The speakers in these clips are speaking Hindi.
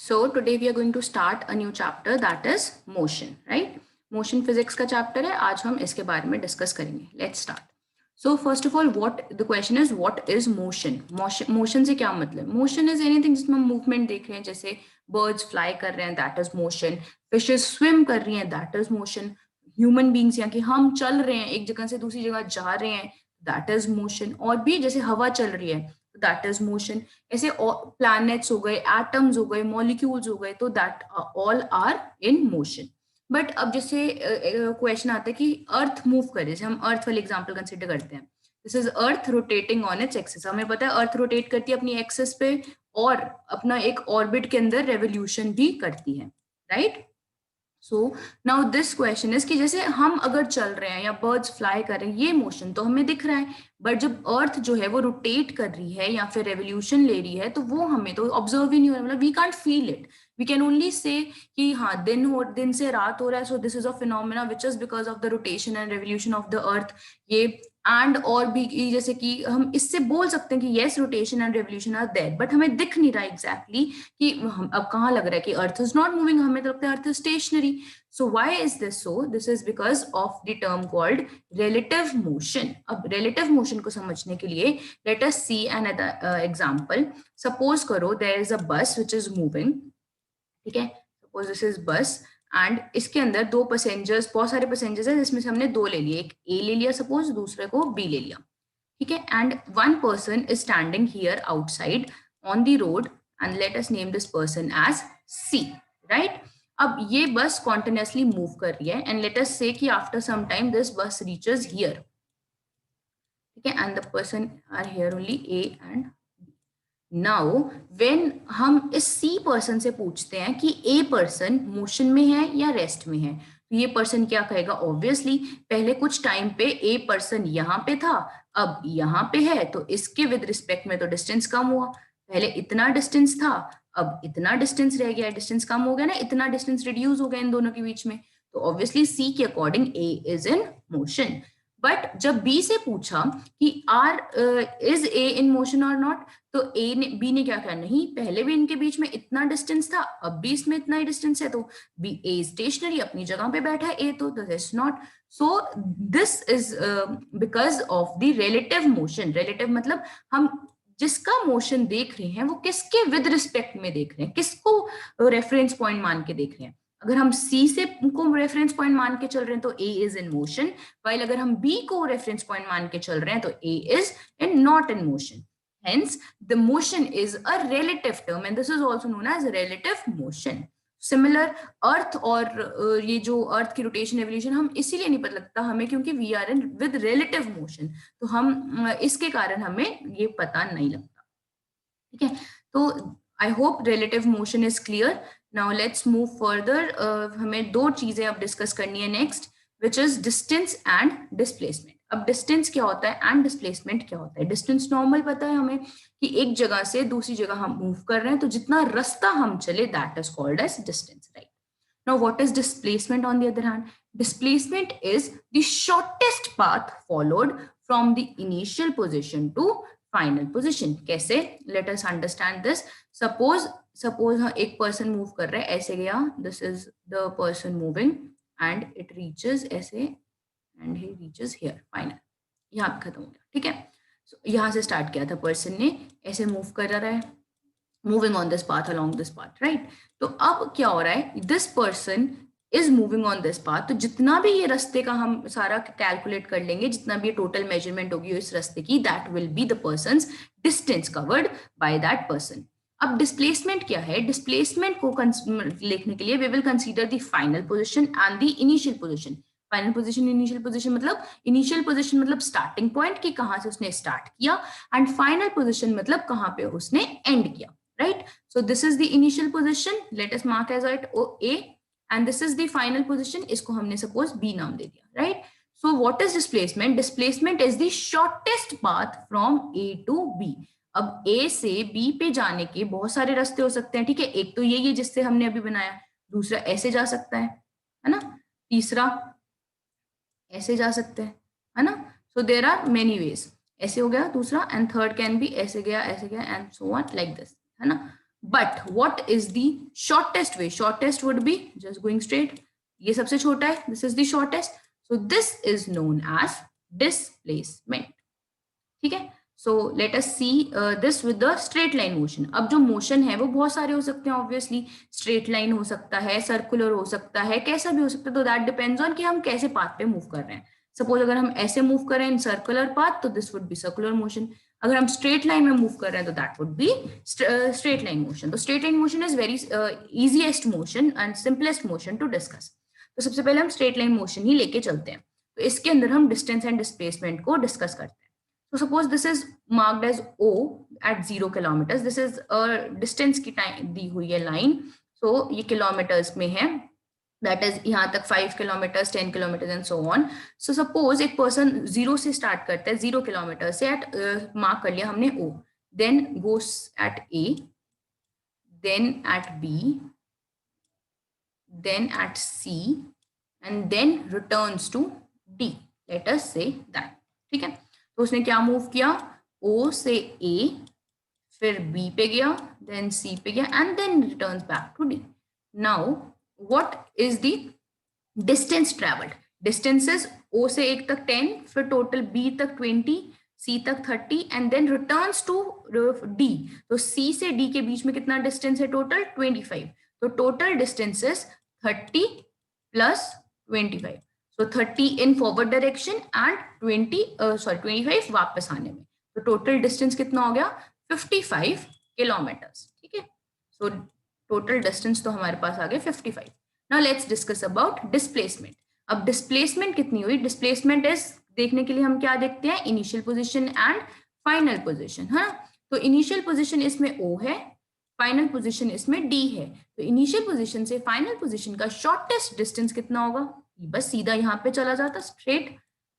So today we are going to start a new chapter that is motion, right? Motion physics का chapter है. आज हम इसके बारे में discuss करेंगे. Let's start. So first of all, what the question is, what is motion? Motion से क्या मतलब? Motion is anything जिसमें हम movement देख रहे हैं, जैसे birds fly कर रहे हैं, that is motion. Fishes swim कर रही हैं, that is motion. Human beings या कि हम चल रहे हैं, एक जगह से दूसरी जगह जा रहे हैं, that is motion. और भी जैसे हवा चल रही है, that is motion. ऐसे planets हो गए, atoms हो गए, molecules हो गए, तो that all are in motion. But अब जैसे क्वेश्चन आता है कि अर्थ मूव करे, जैसे हम अर्थ वाले एग्जांपल कंसीडर करते हैं. This is earth rotating on its axis. हमें पता है अर्थ रोटेट करती है अपनी एक्सिस पे और अपना एक ऑर्बिट के अंदर रेवोल्यूशन भी करती है, right? So now this question is कि जैसे हम अगर चल रहे हैं या बर्ड्स फ्लाई कर रहे हैं, ये मोशन तो हमें दिख रहा है, बट जब अर्थ जो है वो रोटेट कर रही है या फिर रेवोल्यूशन ले रही है, तो वो हमें तो ऑब्जर्व ही नहीं हो रहा, मतलब we can't feel it. We can only say कि हाँ दिन से रात हो रहा है, so this is a phenomena which is because of the rotation and revolution of the earth. ये एंड और भी जैसे कि हम इससे बोल सकते हैं कि yes rotation and revolution are there, but हमें दिख नहीं रहा एग्जैक्टली कि हम अब कहाँ लग रहा है कि अर्थ इज नॉट मूविंग, हमें तो लगता है earth is stationary. So why is this so? This is because of the term called relative motion. अब relative motion को समझने के लिए let us see an example. Suppose करो there is a bus which is moving. ठीक है, suppose this is bus and इसके अंदर दो पैसेंजर्स, बहुत सारे पैसेंजर्स हैं, जिसमें से हमने दो ले लिए, एक A ले लिया सपोज, दूसरे को B ले लिया. ठीक है, and one person is standing here outside on the road and let us name this person as C, right? अब ये बस कॉन्टिन्यूसली मूव कर रही है एंड लेट अस से कि after some time this bus reaches here. ठीक है, and the person are here only A and now when हम इस सी पर्सन से पूछते हैं कि ए पर्सन मोशन में है या रेस्ट में है, तो ये पर्सन क्या कहेगा? ऑब्वियसली पहले कुछ टाइम पे ए पर्सन यहाँ पे था, अब यहाँ पे है, तो इसके विद रिस्पेक्ट में तो डिस्टेंस कम हुआ. पहले इतना डिस्टेंस था, अब इतना डिस्टेंस रह गया, डिस्टेंस कम हो गया ना, इतना डिस्टेंस रिड्यूस हो गया इन दोनों के बीच में, तो ऑब्वियसली सी के according A is in motion. But जब बी से पूछा कि are is A in motion और नॉट, तो ए ने बी ने क्या कहा? नहीं, पहले भी इनके बीच में इतना डिस्टेंस था, अब भी इसमें इतना ही डिस्टेंस है, तो बी ए स्टेशनरी, अपनी जगह पे बैठा है, ए तो this not. So this is because of the relative motion. Relative मतलब हम जिसका मोशन देख रहे हैं वो किसके विद रिस्पेक्ट में देख रहे हैं, किसको रेफरेंस पॉइंट मान के देख रहे हैं. अगर हम C से को रेफरेंस पॉइंट मान के चल रहे हैं तो A is in motion, while अगर हम B को रेफरेंस पॉइंट मान के चल रहे हैं तो A is in not in motion. Hence the motion is a relative term and this is also known as relative motion. Similar earth और ये जो अर्थ की रोटेशन एवोल्यूशन हम इसीलिए नहीं पता लगता हमें क्योंकि we are in with relative motion, तो हम इसके कारण हमें ये पता नहीं लगता. ठीक है, तो I hope relative motion is clear. Now let's move further. हमें दो चीजें अब डिस्कस करनी है next, which is distance and displacement. अब डिस्टेंस क्या होता है एंड डिस्प्लेसमेंट क्या होता है? डिस्टेंस नॉर्मल पता है हमें कि एक जगह से दूसरी जगह हम मूव कर रहे हैं, तो जितना रास्ता हम चले that is called as distance, right? Now what is displacement on the other hand? Displacement is the shortest path followed from the initial position to final position. कैसे? Let us understand this. Suppose एक पर्सन मूव कर रहा है, ऐसे गया, this is the person moving and it reaches ऐसे and he reaches here, final, यहाँ पे खत्म हो गया. ठीक है, so, यहाँ से स्टार्ट किया था पर्सन ने, ऐसे मूव कर रहा है, moving on this path, along this path, right? तो अब क्या हो रहा है, this person is moving on this path, तो जितना भी ये रास्ते का हम सारा कैलकुलेट कर लेंगे, जितना भी टोटल मेजरमेंट होगी इस रास्ते की, that will be the persons distance covered by that person. अब डिस्प्लेसमेंट क्या है? डिस्प्लेसमेंट को लिखने के लिए we will consider the final position and the initial position. Final position, initial position मतलब, इनिशियल पोजीशन मतलब स्टार्टिंग पॉइंट कि कहां से उसने स्टार्ट किया, एंड फाइनल पोजीशन मतलब कहां पे उसने एंड किया, right? So this is the initial position, let us mark as it A, and this is the final position, इसको हमने सपोज B नाम दे दिया, right? So what is displacement? Displacement is the shortest path from A to B. अब A से B पे जाने के बहुत सारे रास्ते हो सकते हैं, ठीक है? एक तो ये जिससे हमने अभी बनाया, दूसरा ऐसे जा सकता है ना, तीसरा ऐसे जा सकते हैं, है ना? So there are many ways. ऐसे हो गया दूसरा, एंड थर्ड कैन बी ऐसे गया and so on like this, है ना? But what is the shortest way? Shortest would be just going straight. ये सबसे छोटा है, this is the shortest. So this is known as displacement. ठीक है. So let us see this with the straight line motion. अब जो मोशन है वो बहुत सारे हो सकते हैं ऑब्वियसली. स्ट्रेट लाइन हो सकता है, सर्कुलर हो सकता है, कैसा भी हो सकता है. तो दैट डिपेंड्स ऑन कि हम कैसे पाथ पे मूव कर रहे हैं. सपोज अगर हम ऐसे मूव कर रहे हैं इन सर्कुलर पाथ तो this would be circular motion. अगर हम स्ट्रेट लाइन में मूव कर रहे हैं तो that would be straight line motion. तो straight line motion is very easiest motion and simplest motion to discuss. तो सबसे पहले हम स्ट्रेट लाइन मोशन ही लेके चलते हैं. तो इसके अंदर हम डिस्टेंस एंड डिस्प्लेसमेंट को डिस्कस करते हैं. So suppose this is marked as O at 0 kilometers. This is a distance की टाइम दी हुई है लाइन. So ये किलोमीटर्स में है. That is यहाँ तक 5 kilometers, 10 kilometers and so on. So suppose एक person 0 से start करता है, 0 kilometer से at mark कर लिया हमने O. Then goes at A, then at B, then at C, and then returns to D. Let us say that. ठीक है. तो उसने क्या मूव किया? O से A, फिर B पे गया, देन C पे गया and then returns back to D. Now what is the distance travelled? Distances O से 1 तक 10, फिर टोटल B तक 20, C तक 30 and then returns to D. तो C से D के बीच में कितना डिस्टेंस है टोटल? 25. तो total distance is 30 plus 25. So 30 in forward direction and 25 वापस आने में. तो टोटल डिस्टेंस कितना हो गया? 55 किलोमीटर्स. ठीक है. सो टोटल डिस्टेंस तो हमारे पास आ गया 55. Now let's discuss about displacement. अब डिस्प्लेसमेंट कितनी हुई? डिस्प्लेसमेंट इज देखने के लिए हम क्या देखते हैं? Initial position and final position. हाँ, तो इनिशियल पोजिशन इसमें O है, फाइनल पोजिशन इसमें D है. तो इनिशियल पोजिशन से फाइनल पोजिशन का शॉर्टेस्ट डिस्टेंस कितना होगा? बस सीधा यहाँ पे चला जाता straight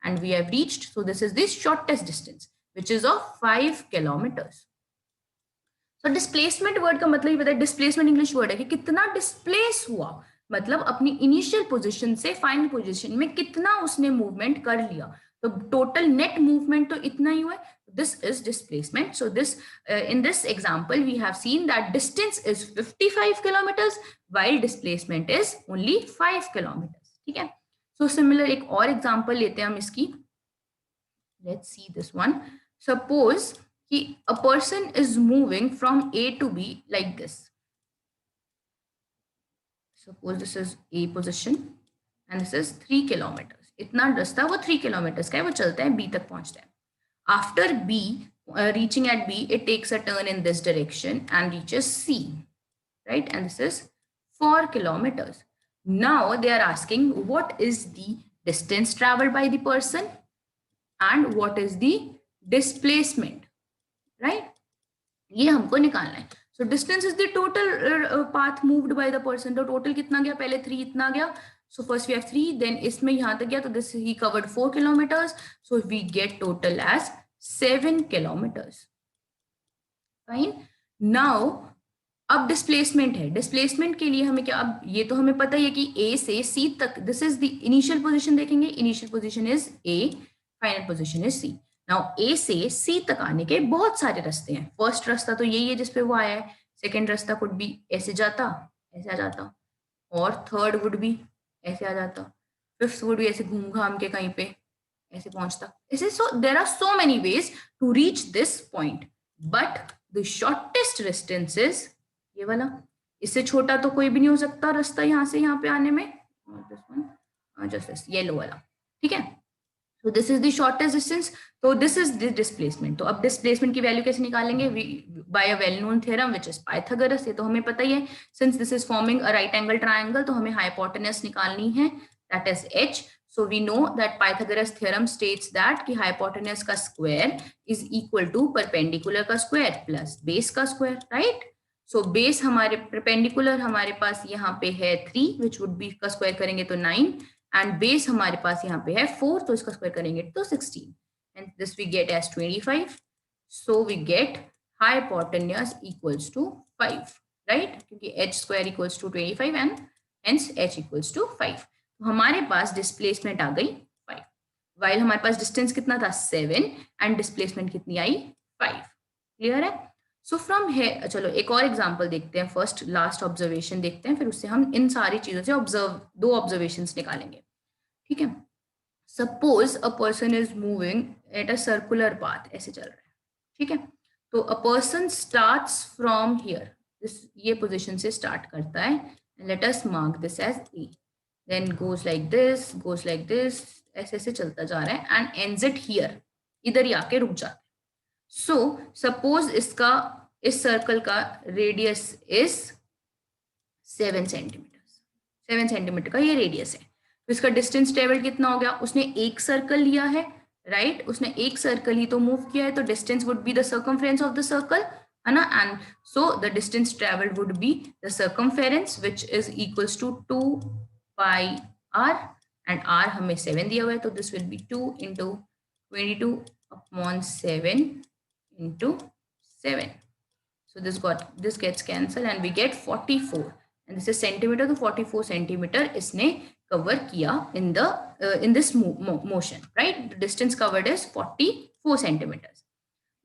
and we have reached. So this is the shortest distance which is of 5 kilometres. So displacement word का मतलब ये पता है, डिस्प्लेसमेंट इंग्लिश वर्ड है कि कितना डिस्प्लेस हुआ, मतलब अपनी इनिशियल पोजीशन से फाइनल पोजीशन में कितना उसने मूवमेंट कर लिया. तो टोटल नेट मूवमेंट तो इतना ही हुआ है. This is displacement. So this in this example we have seen that distance is 55 kilometers while displacement is only 5 kilometers. ठीक है. So similar एक और example लेते हैं हम इसकी. Let's see this one. Suppose कि a person is moving from A to B like this. Suppose this is A position and this is 3 kilometers. इतना रास्ता वो 3 kilometers का है, वो चलता है B तक पहुंचता है. After B, reaching at B, it takes a turn in this direction and reaches C, right? And this is 4 kilometers. Now they are asking what is the distance traveled by the person and what is the displacement, right? ये हमको निकालना है. So distance is the total path moved by the person. तो total कितना गया? पहले 3 इतना गया. So first we have 3, then इसमें यहाँ तक गया तो this he covered 4 kilometers. So we get total as 7 kilometers. Fine. Now अब डिस्प्लेसमेंट है. डिस्प्लेसमेंट के लिए हमें क्या? अब ये तो हमें पता ही है कि A से C तक this is the initial position. देखेंगे initial position is A, final position is C. Now A से C तक आने के बहुत सारे रास्ते हैं. फर्स्ट रास्ता तो यही है जिसपे वो आया है. सेकेंड रास्ता कुड भी ऐसे जाता, ऐसे आ जाता, और थर्ड वुड भी ऐसे आ जाता, फिफ्थ वुड भी ऐसे घूम घाम के कहीं पे ऐसे पहुंचता ऐसे. So there are so many ways to reach this point, but the shortest distance is ये वाला. इससे छोटा तो कोई भी नहीं हो सकता रास्ता यहाँ से यहाँ पे आने में. This one just this yellow वाला. ठीक है. So this is the shortest distance. So this is the displacement. तो अब displacement की वैल्यू कैसे निकालेंगे? By a well-known theorem which is Pythagoras. ये तो हमें पता ही है. Since this is forming a right angle triangle, तो हमें hypotenuse निकालनी है. That is h. So we know that Pythagoras theorem states that कि hypotenuse का square is equal to perpendicular का square plus base का square, right? So base हमारे perpendicular हमारे पास यहाँ पे है 3, which would be का square करेंगे तो 9. एंड बेस हमारे पास यहाँ पे है 4, तो इसका स्क्वायर करेंगे तो 16, and this we get as 25. So we get hypotenuse equals to 5, right? क्योंकि h square equals to 25 and hence h equals to 5. तो हमारे पास डिस्प्लेसमेंट आ गई 5, वाइल हमारे पास डिस्टेंस कितना था 7 एंड डिस्प्लेसमेंट कितनी आई 5. क्लियर है? सो फ्रॉम है, चलो एक और एग्जांपल देखते हैं, फर्स्ट लास्ट ऑब्जर्वेशन देखते हैं, फिर उससे हम इन सारी चीजों से दो ऑब्जर्वेशंस निकालेंगे, ठीक है। Suppose a person is moving at a circular path, ऐसे चल रहा है, ठीक है। तो a person starts from here, ये पोजीशन से स्टार्ट करता है, let us mark this as A, then goes like this, ऐसे ऐसे चलता जा रहा है एंड एंड्स इट हियर, इधर ही आके रुक जाता है। सो सपोज इसका, इस सर्कल का रेडियस इज 7 सेंटीमीटर, 7 सेंटीमीटर का ये रेडियस है। तो इसका डिस्टेंस ट्रेवल कितना हो गया, उसने एक सर्कल लिया है, राइट, उसने एक सर्कल ही तो मूव किया है, तो distance would be the circumference of the circle, है ना, and so the distance travelled would be the circumference which is equals to 2 pi r, and r हमें 7 दिया हुआ है, तो this will be 2 into 22/7 into 7. So this gets cancelled and we get 44. And this is centimeter, तो 44 सेंटीमीटर इसने cover किया in this motion, right? The distance covered is 44 centimeters,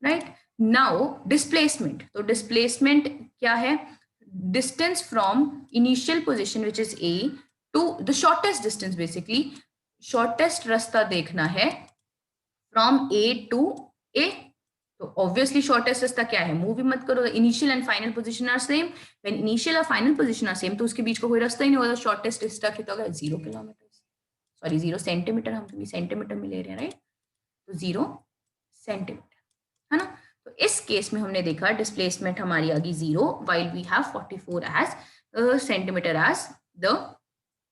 right? Now displacement. तो displacement क्या है? Distance from initial position which is A to the shortest distance, basically shortest रास्ता देखना है from A to A. तो ऑब्वियसली शॉर्टेस्ट रास्ता क्या है, मूव भी मत करो, initial and final position are same, when initial और फाइनल पोजीशन आर सेम तो उसके बीच का कोई रास्ता ही नहीं होगा, शॉर्टेस्ट रास्ता कितना होगा, 0 किलोमीटर, सॉरी 0 सेंटीमीटर, हम कभी सेंटीमीटर में ले रहे हैं, राइट, तो 0 सेंटीमीटर, है ना। तो इस केस में हमने देखा डिस्प्लेसमेंट हमारी आ गई 0 while we have 44 as centimetre as the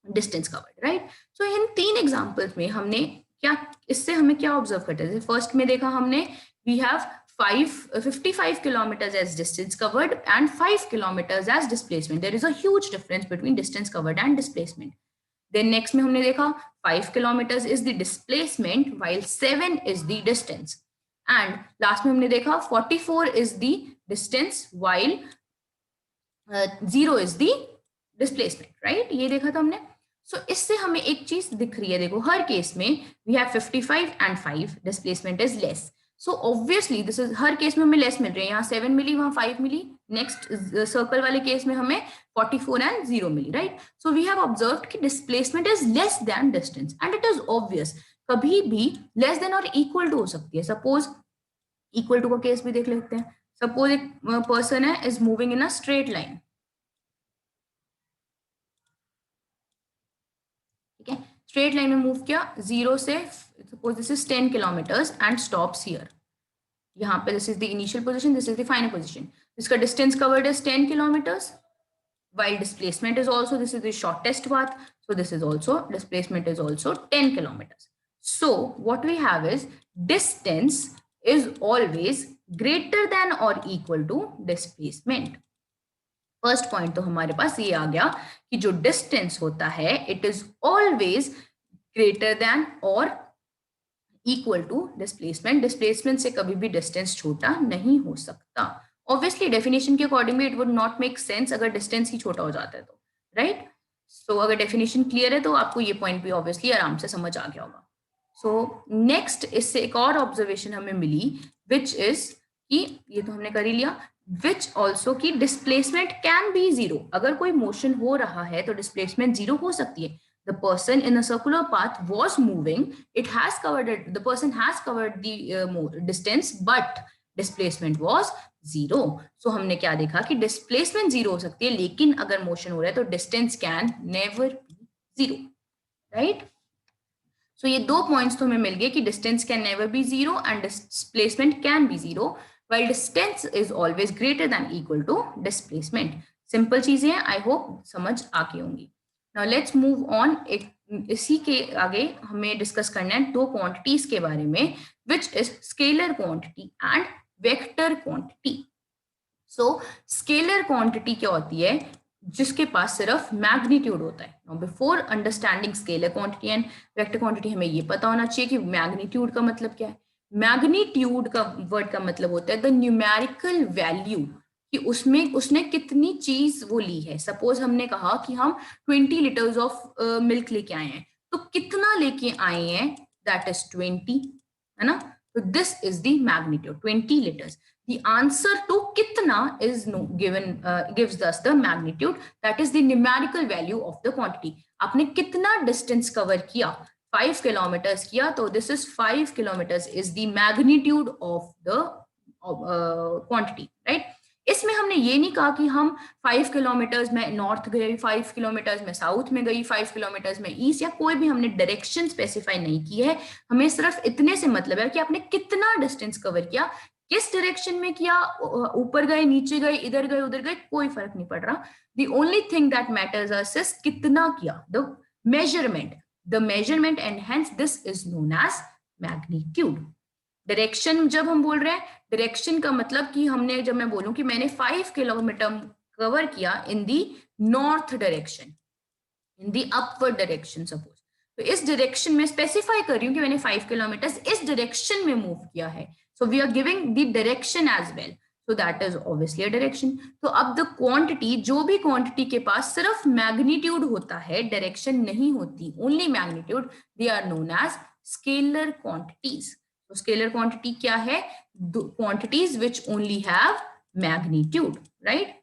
distance covered, right. So in 3 examples में हमने क्या, इससे हमें क्या ऑब्जर्व करते थे, फर्स्ट में देखा हमने we have 55 kilometers as distance covered and 5 kilometers as displacement. There is a huge difference between distance covered and displacement. Then next में हमने देखा 5 kilometers is the displacement while 7 is the distance. And last में हमने देखा 44 is the distance while 0 is the displacement, right? ये देखा था हमने। So इससे हमें एक चीज दिख रही है, देखो हर केस में we have 55 and 5, displacement is less. So obviously this is, her case में हमें लेस मिल रही है, यहाँ 7 मिली, वहां 5 मिली, नेक्स्ट सर्कल वाले केस में हमें 44 एंड 0 मिली, right. So we have observed कि displacement is less than distance and it is obvious, कभी भी लेस देन और इक्वल टू हो सकती है। सपोज इक्वल टू का केस भी देख लेते हैं, सपोज एक पर्सन है is moving in a straight line, ठीक है, स्ट्रेट लाइन में मूव किया 0 से, suppose this is 10 kilometres and stops here, यहाँ पे this is the initial position, this is the final position, इसका distance covered is 10 kilometres while displacement is also, this is the shortest path, so this is also, displacement is also 10 kilometers. So what we have is distance is always greater than or equal to displacement. First point तो हमारे पास ये आ गया कि जो डिस्टेंस होता है it is always greater than और इक्वल टू डिस्प्लेसमेंट, डिस्प्लेसमेंट से कभी भी डिस्टेंस छोटा नहीं हो सकता। ऑब्वियसली डेफिनेशन के अकॉर्डिंग भी it would not make sense अगर डिस्टेंस ही छोटा हो जाता है तो, राइट। सो अगर डेफिनेशन क्लियर है तो आपको ये पॉइंट भी ऑब्वियसली आराम से समझ आ गया होगा। सो नेक्स्ट इससे एक और ऑब्जर्वेशन हमें मिली विच इज कि ये तो हमने कर ही लिया, विच ऑल्सो की डिस्प्लेसमेंट कैन बी 0, अगर कोई मोशन हो रहा है तो डिस्प्लेसमेंट 0 हो सकती है। The person in a circular path was moving, it has covered it, the person has covered the distance but displacement was 0. So हमने क्या देखा कि displacement 0 हो सकती है, लेकिन अगर मोशन हो रहा है तो distance can never be 0, right? So ये 2 पॉइंट्स तो हमें मिल गए कि distance can never be 0 and displacement can be 0 while distance is always greater than equal to displacement. Simple चीजें हैं, आई होप समझ आ गई होंगी। Now let's move on, इसी के आगे हमें डिस्कस करना है 2 क्वांटिटीज के बारे में, which is scalar quantity and vector quantity. So scalar quantity क्या होती है, जिसके पास सिर्फ मैग्नीट्यूड होता है। Now before understanding scalar quantity and vector quantity हमें ये पता होना चाहिए कि मैग्नीट्यूड का मतलब क्या है। मैग्नीट्यूड का वर्ड का मतलब होता है द न्यूमेरिकल वैल्यू, कि उसमें उसने कितनी चीज वो ली है। सपोज हमने कहा कि हम 20 लीटर्स ऑफ मिल्क लेके आए हैं, तो कितना लेके आए हैं, दैट इज 20, है ना। तो this is the magnitude 20 litres. The answer to kitna is no, given gives us the magnitude, that is the numerical value of the quantity. आपने कितना distance cover किया, 5 kilometers किया, तो this is 5 kilometers is the magnitude of the quantity, right? इसमें हमने ये नहीं कहा कि हम 5 किलोमीटर्स में नॉर्थ गए, 5 किलोमीटर्स में साउथ में गई, 5 किलोमीटर्स में ईस्ट, या कोई भी हमने डायरेक्शन स्पेसिफाई नहीं की है. हमें सिर्फ इतने से मतलब है कि आपने कितना डिस्टेंस कवर किया, किस डायरेक्शन में किया, ऊपर गए, नीचे गए, इधर गए, उधर गए, कोई फर्क नहीं पड़ रहा. The only thing that matters us is कितना किया, the measurement and hence this is known as magnitude. Direction जब हम बोल रहे हैं, डायरेक्शन का मतलब कि हमने, जब मैं बोलूं कि मैंने 5 किलोमीटर कवर किया in the north direction, in the upward direction suppose, तो इस डायरेक्शन में स्पेसिफाई कर रही हूँ कि मैंने 5 किलोमीटर इस डायरेक्शन में मूव किया है. So we are giving the direction as well, so that is obviously a direction. तो अब द क्वांटिटी, जो भी क्वांटिटी के पास सिर्फ मैग्नीट्यूड होता है, डायरेक्शन नहीं होती, only magnitude, they are known as scalar quantities. तो स्केलर क्वांटिटी क्या है? Quantities which only have magnitude, right?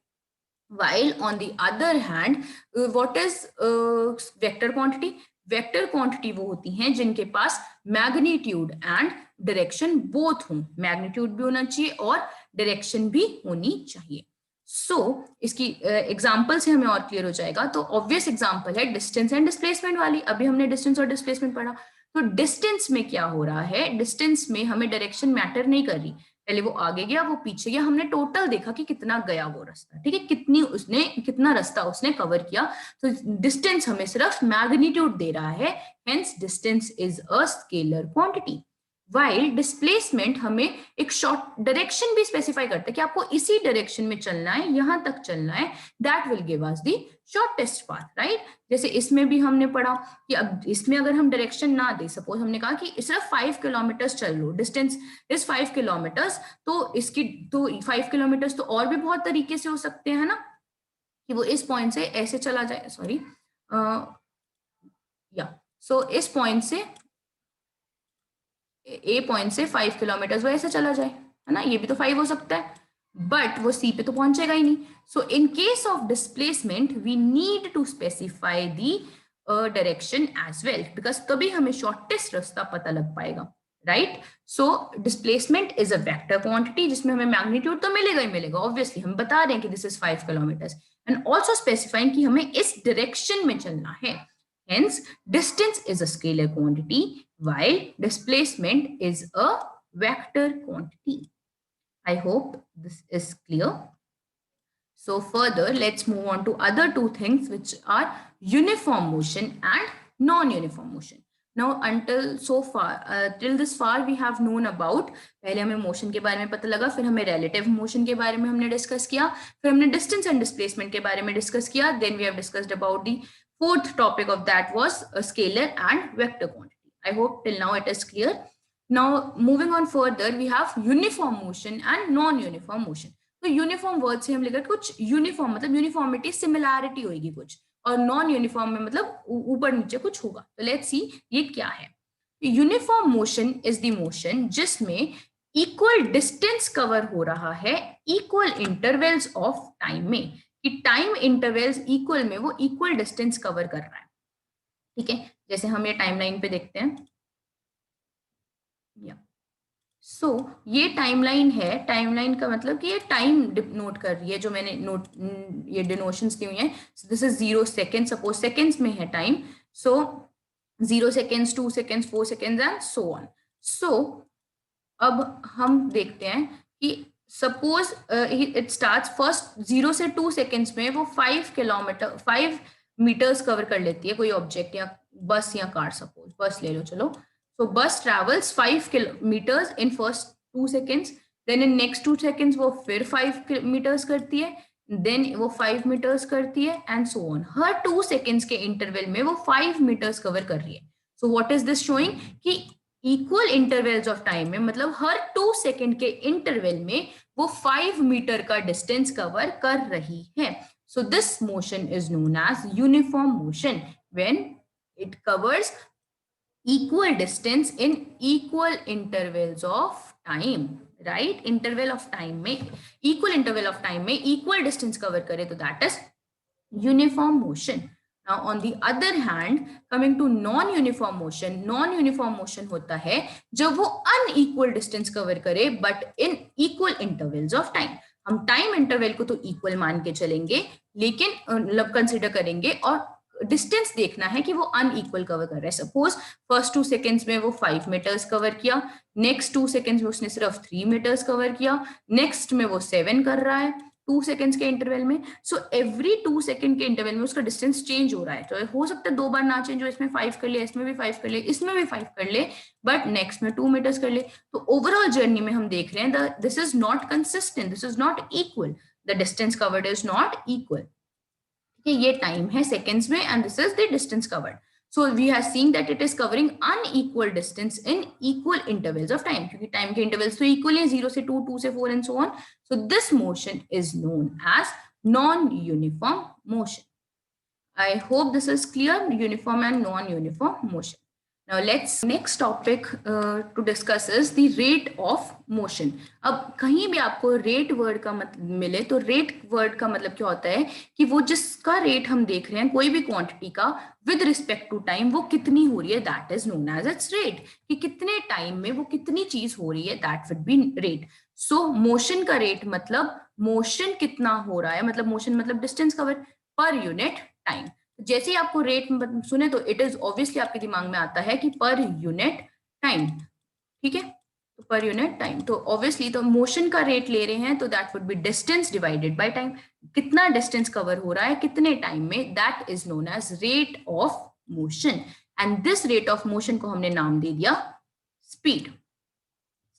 While on the other hand, what is vector quantity? Vector quantity वो होती हैं जिनके पास मैग्नीट्यूड एंड डायरेक्शन बोथ हों. मैग्नीट्यूड भी होना चाहिए और डायरेक्शन भी होनी चाहिए. इसकी एग्जांपल से हमें और क्लियर हो जाएगा. तो ऑब्वियस एग्जांपल है डिस्टेंस एंड डिस्प्लेसमेंट वाली. अभी हमने डिस्टेंस और डिस्प्लेसमेंट पढ़ा. तो डिस्टेंस में क्या हो रहा है? डिस्टेंस में हमें डायरेक्शन मैटर नहीं कर रही. पहले वो आगे गया, वो पीछे गया, हमने टोटल देखा कि कितना गया वो रास्ता, ठीक है, कितना रास्ता उसने कवर किया. तो डिस्टेंस हमें सिर्फ मैग्नीट्यूड दे रहा है, hence distance is a scalar quantity. While displacement हमें एक शॉर्ट डायरेक्शन भी स्पेसिफाई करता है कि आपको इसी डायरेक्शन में चलना है, यहां तक चलना है. That will give us the shortest path, right? जैसे इसमें भी हमने पढ़ा कि अब इसमें अगर हम डायरेक्शन ना दे, सपोज हमने कहा कि सिर्फ 5 किलोमीटर चल लो, डिस्टेंस इज 5 किलोमीटर्स, तो इसकी तो 5 किलोमीटर तो और भी बहुत तरीके से हो सकते हैं ना, कि वो इस पॉइंट से ऐसे चला जाए, सॉरी इस पॉइंट से, ए पॉइंट से 5 किलोमीटर वो ऐसे चला जाए, है ना, ये भी तो 5 हो सकता है, बट वो सी पे तो पहुंचेगा ही नहीं. So in case of displacement we need to specify the direction as well, because तभी हमें शॉर्टेस्ट रास्ता पता लग पाएगा, right? So displacement is a vector quantity जिसमें हमें मैग्नीट्यूड तो मिलेगा ही मिलेगा, ऑब्वियसली हम बता रहे हैं कि this is 5 kilometre, and also specifying कि हमें इस डायरेक्शन में चलना है. Hence, distance is a scalar quantity, while displacement is a vector quantity. I hope this is clear. So further, let's move on to other two things, which are uniform motion and non-uniform motion. Now, until so far, till this far, we have known about, पहले हमें motion के बारे में पता लगा, फिर हमें relative motion के बारे में हमने discuss किया, फिर हमने distance and displacement के बारे में discuss किया, then we have discussed about the fourth topic of that was a scalar and vector quantity. I hope till now it is clear. Now, moving on further, we have uniform motion and non-uniform motion. तो यूनिफॉर्म वर्ड से हम लेकर कुछ यूनिफॉर्म मतलब यूनिफॉर्मिटी, सिमिलैरिटी होगी कुछ, और नॉन यूनिफॉर्म में मतलब ऊपर नीचे कुछ होगा. तो लेट्स सी ये क्या है. Uniform motion is the motion जिसमें इक्वल डिस्टेंस कवर हो रहा है इक्वल इंटरवल्स ऑफ टाइम में, कि टाइम इंटरवल्स इक्वल में वो इक्वल डिस्टेंस कवर कर रहा है, ठीक है. जैसे हम ये टाइमलाइन पे देखते हैं, सो ये टाइमलाइन है. टाइमलाइन का मतलब कि ये टाइम नोट कर रही है, जो मैंने ये डिनोशंस दी हुई हैं. This is 0 second, suppose seconds में है time, so 0 seconds, 2 seconds, 4 seconds and so on. So अब हम देखते हैं कि सपोज इट स्टार्ट्स फर्स्ट 0 से 2 सेकेंड्स में वो 5 मीटर्स कवर कर लेती है कोई ऑब्जेक्ट, या बस या कार, सपोज बस ले लो, चलो. So bus travels 5 kilometers in first 2 seconds, then in next 2 seconds वो फिर 5 meters करती है, then वो 5 meters करती है, and so on. Her 2 seconds के interval में वो 5 meters cover कर रही है. So what is this showing? कि equal intervals of time में, मतलब हर 2 second के interval में वो 5 meter का distance cover कर रही है. So this motion is known as uniform motion when it covers equal distance in equal intervals of time. Right interval of time में, इक्वल इंटरवल ऑफ टाइम में इक्वल डिस्टेंस कवर करे तो that is uniform motion. Now on the other hand, coming to non-uniform motion होता है जब वो unequal distance cover करे but in equal intervals of time. हम टाइम इंटरवल को तो इक्वल मान के चलेंगे, लेकिन मतलब कंसिडर करेंगे और डिस्टेंस देखना है कि वो अनइक्वल कवर कर रहा है. सपोज फर्स्ट 2 सेकेंड्स में वो 5 मीटर्स कवर किया, नेक्स्ट 2 सेकेंड्स में उसने सिर्फ 3 मीटर्स कवर किया, नेक्स्ट में वो 7 कर रहा है 2 सेकेंड्स के इंटरवल में. सो एवरी 2 सेकेंड के इंटरवल में उसका डिस्टेंस चेंज हो रहा है. तो हो सकता है 2 बार ना चेंज हो, इसमें 5 कर ले, इसमें भी 5 कर ले, इसमें भी 5 कर ले, बट नेक्स्ट में 2 मीटर्स कर ले. तो ओवरऑल जर्नी में हम देख रहे हैं this is not consistent, this is not equal, the distance covered is not equal. ये टाइम है सेकेंड्स में and this is the distance covered. So we are seeing that it is covering unequal distance in equal intervals of time, क्योंकि टाइम के इंटरवल्स तो इक्वल है 0 से 2, 2 से 4 and so on. So this motion is known as non-uniform motion. I hope this is clear, uniform and non-uniform motion. Now next topic to discuss is the rate of motion. अब कहीं भी आपको rate word का मतलब मिले तो rate word का मतलब क्या होता है कि वो जिसका rate हम देख रहे हैं कोई भी quantity का with respect to time वो कितनी हो रही है, that is known as its rate. कि कितने time में वो कितनी चीज हो रही है, that would be rate. So motion का rate मतलब motion कितना हो रहा है, मतलब motion मतलब distance cover per unit time. जैसे ही आपको रेट सुने तो इट इज ऑब्वियसली आपके दिमाग में आता है कि पर यूनिट टाइम. ठीक है, तो पर यूनिट टाइम, तो ऑब्वियसली तो मोशन का रेट ले रहे हैं तो that would be distance divided by time. कितना डिस्टेंस कवर हो रहा है कितने टाइम में, that is known as rate of motion. And this rate of motion को हमने नाम दे दिया स्पीड.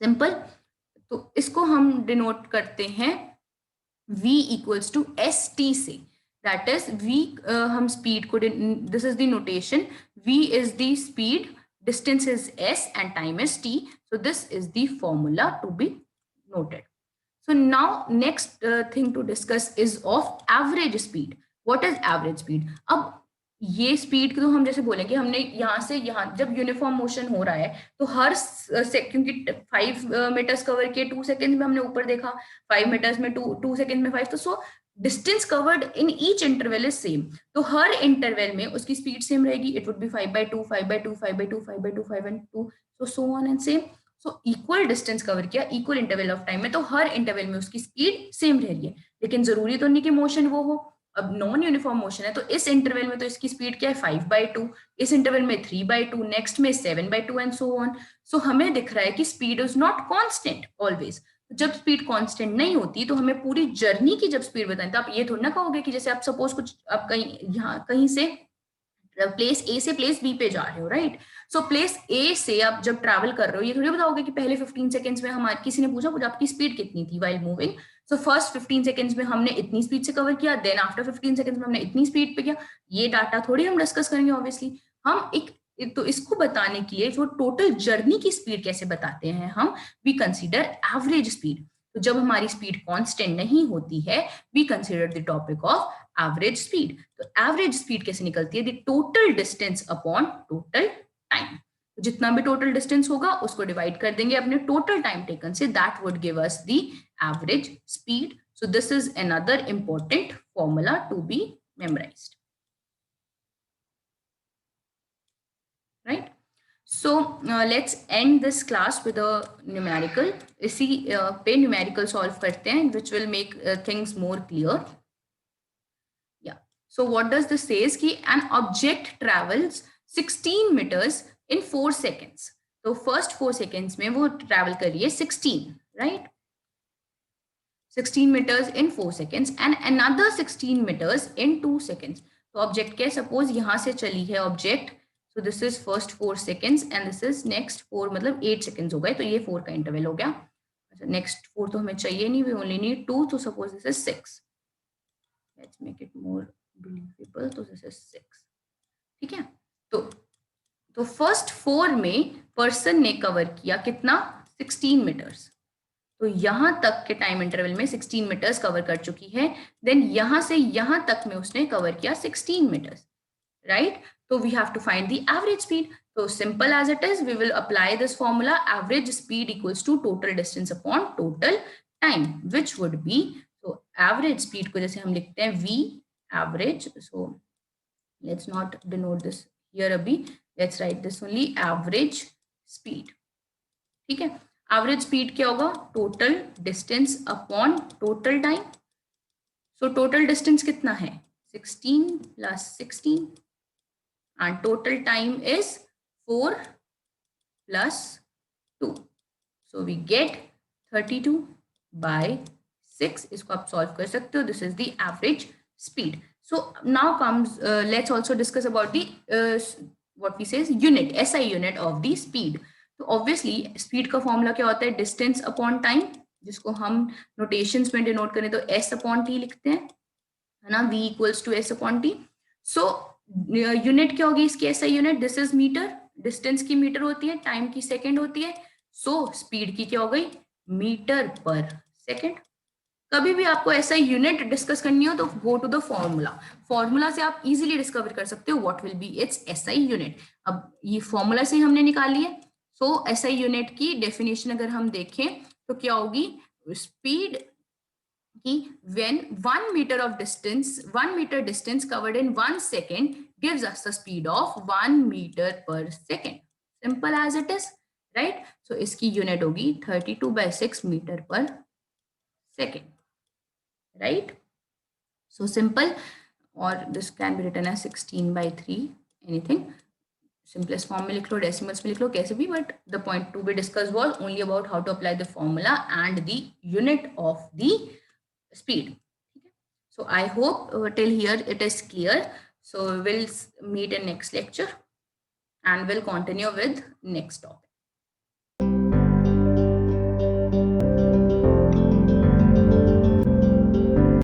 सिंपल. तो इसको हम डिनोट करते हैं v equals to s t से. That is v हम speed को, this is the notation, v is the speed, distance is s and time is t. So this is the formula to be noted. So now next thing to discuss is of average speed. What is average speed? अब ये स्पीड तो हम जैसे बोलेंगे हमने यहाँ से यहाँ जब यूनिफॉर्म मोशन हो रहा है तो हर क्योंकि 5 मीटर्स कवर किए 2 सेकेंड में, हमने ऊपर देखा 5 मीटर्स में 2 सेकेंड में 5, तो so distance covered in each interval is same. तो हर इंटरवल में उसकी स्पीड सेम रहेगी. It would be 5/2, 5/2, 5/2, 5/2, 5/2, so on and same. So equal distance cover किया इक्वल इंटरवल ऑफ टाइम में, तो हर इंटरवल में उसकी स्पीड सेम रह रही है. लेकिन जरूरी तो नहीं कि मोशन वो हो. अब नॉन यूनिफॉर्म मोशन है तो इस इंटरवल में तो इसकी स्पीड क्या है 5/2, इस इंटरवल में 3/2, नेक्स्ट में 7/2 एंड सो ऑन. सो हमें दिख रहा है कि speed is not constant always. जब स्पीड कांस्टेंट नहीं होती तो हमें पूरी जर्नी की जब स्पीड बताएं तो आप ये थोड़ा ना कहोगे कि जैसे आप सपोज कुछ आप कहीं से प्लेस ए से प्लेस बी पे जा रहे हो, राइट. सो प्लेस ए से आप जब ट्रैवल कर रहे हो ये थोड़ी बताओगे कि पहले 15 सेकंड्स में हमारे किसी ने पूछा आपकी स्पीड कितनी थी while moving. So first 15 seconds में हमने इतनी स्पीड से कवर किया, देन आफ्टर 15 सेकंड्स में हमने इतनी स्पीड पे किया. ये डाटा थोड़ी हम डिस्कस करेंगे ऑब्वियसली. हम तो इसको बताने के लिए जो टोटल जर्नी की स्पीड कैसे बताते हैं हम, वी कंसीडर एवरेज स्पीड. तो जब हमारी स्पीड कांस्टेंट नहीं होती है we consider the topic of average speed. तो एवरेज स्पीड कैसे निकलती है, the total distance upon total time. तो जितना भी टोटल डिस्टेंस होगा उसको डिवाइड कर देंगे अपने टोटल टाइम टेकन से, that would give us the average speed. So this is another important formula to be memorised. Right? So let's end this class with a numerical. इसी पे numerical solve करते हैं which will make things more clear. Yeah. So what does this says कि an object travels 16 meters in 4 seconds. तो first 4 seconds में वो travel कर रही है 16, right? 16 meters in 4 seconds and another 16 meters in 2 seconds. तो object क्या है, suppose यहाँ से चली है object. So this is first 4 seconds and this is next 4, मतलब 8 seconds हो गए. तो ये 4 का इंटरवल हो गया. नेक्स्ट 4 तो हमें चाहिए नहीं, we only need 2. तो suppose this is 6. Let's make it more believable. तो this is 6. ठीक है. तो फर्स्ट 4 में पर्सन ने कवर किया कितना 16 मीटर्स. तो यहां तक के टाइम इंटरवल में 16 मीटर्स कवर कर चुकी है. देन यहां से यहां तक में उसने कवर किया 16 मीटर्स, राइट. तो we have to find the average speed. So simple as it is, we will apply this formula. Average speed equals to total distance upon total time, which would be, so average speed को जैसे हम लिखते हैं v average. So let's not denote this here abhi. Let's write this only average speed. ठीक है, average speed क्या होगा? Total distance upon total time. So total distance कितना है? 16 plus 16 and total time is 4 plus 2. So we get 32 by 6. इसको आप solve कर सकते हो. This is the average speed. So now comes, let's also discuss about the what we say is unit, SI unit of the speed. तो obviously speed का formula क्या होता है? Distance upon time, जिसको हम notations में denote करें तो S upon T लिखते हैं, है ना? V equals to S upon T. So unit क्या होगी इसकी SI unit? This is meter. Distance की मीटर होती है, टाइम की सेकंड होती है. सो स्पीड की क्या हो गई? मीटर पर सेकंड. कभी भी आपको ऐसा यूनिट डिस्कस करनी हो तो go to the formula. Formula से आप इजीली डिस्कवर कर सकते हो what will be its SI unit. अब ये फॉर्मूला से हमने निकाली है. सो एसआई यूनिट की डेफिनेशन अगर हम देखें तो क्या होगी? स्पीड की when 1 meter of distance, 1 meter distance covered in 1 second gives us the speed of 1 meter per second. Simple as it is, right? So इसकी यूनिट होगी 32/6 meter per second, right? So simple. Or this can be written as 16/3, anything. Simplest form में लिख लो, decimals में लिख लो, कैसे भी. But the point to be discussed was only about how to apply the formula and the unit of the speed. So I hope till here it is clear. So we'll meet in next lecture and we'll continue with next topic.